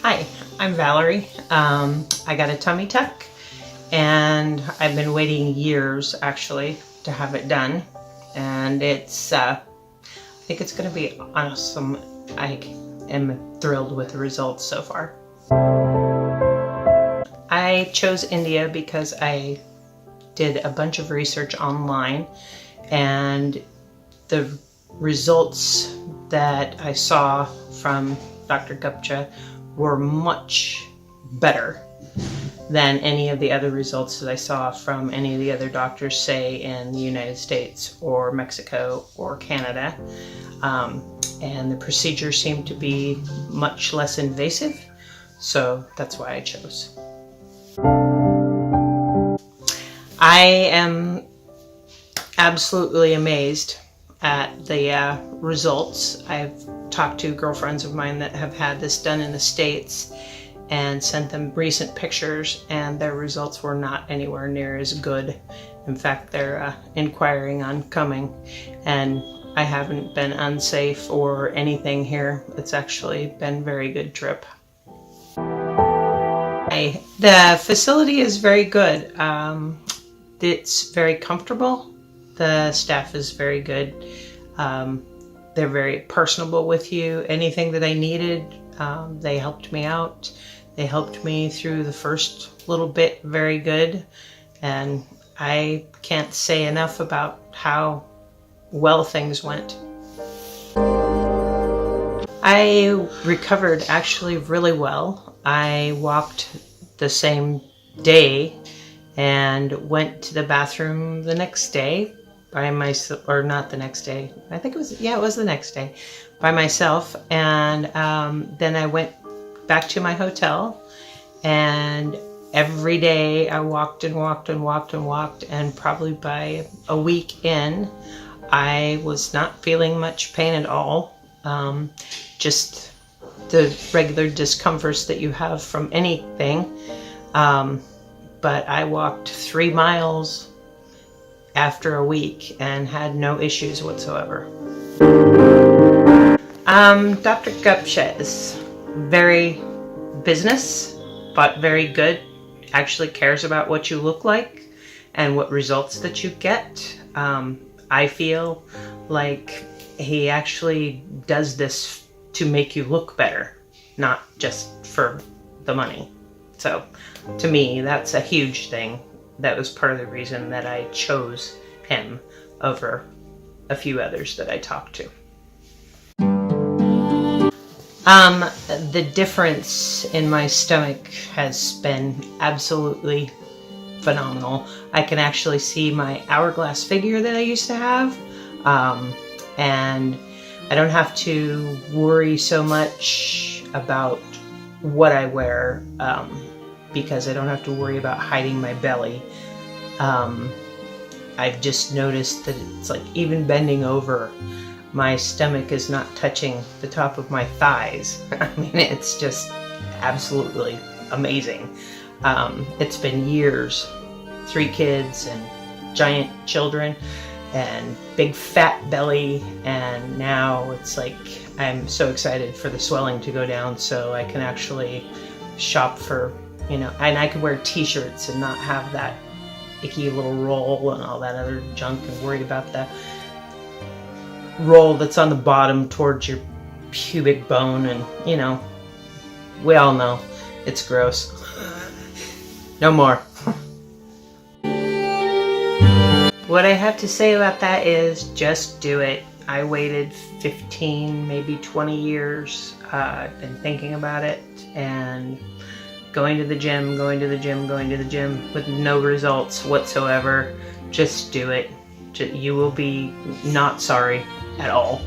Hi, I'm Valerie. I got a tummy tuck and I've been waiting years actually to have it done, and it's I think it's going to be awesome. I am thrilled with the results so far. I chose India because I did a bunch of research online, and the results that I saw from Dr. Gupta were much better than any of the other results that I saw from any of the other doctors, say in the United States or Mexico or Canada. And the procedure seemed to be much less invasive, so that's why I chose. I am absolutely amazed at the results. I've talked to girlfriends of mine that have had this done in the States and sent them recent pictures, and their results were not anywhere near as good. In fact, they're inquiring on coming, and I haven't been unsafe or anything here. It's actually been a very good trip. The facility is very good. It's very comfortable. The staff is very good. They're very personable with you. Anything that I needed, they helped me out. They helped me through the first little bit very good. And I can't say enough about how well things went. I recovered actually really well. I walked the same day and went to the bathroom the next day by myself, or not the next day. I think it was the next day, by myself. And then I went back to my hotel, and every day I walked and walked and walked and walked, and probably by a week in, I was not feeling much pain at all. Just the regular discomforts that you have from anything. But I walked 3 miles after a week and had no issues whatsoever. Dr. Gupta is very business, but very good. Actually cares about what you look like and what results that you get. I feel like he actually does this to make you look better, not just for the money. So to me, that's a huge thing. That was part of the reason that I chose him over a few others that I talked to. The difference in my stomach has been absolutely phenomenal. I can actually see my hourglass figure that I used to have, and I don't have to worry so much about what I wear, because I don't have to worry about hiding my belly. I've just noticed that it's like even bending over, my stomach is not touching the top of my thighs. I mean, it's just absolutely amazing. It's been years, 3 kids and giant children and big fat belly, and now it's like I'm so excited for the swelling to go down so I can actually shop for, and I could wear t-shirts and not have that icky little roll and all that other junk and worry about the roll that's on the bottom towards your pubic bone, and we all know it's gross. No more. What I have to say about that is just do it. I waited 15, maybe 20 years and thinking about it, and going to the gym with no results whatsoever. Just do it. You will be not sorry at all.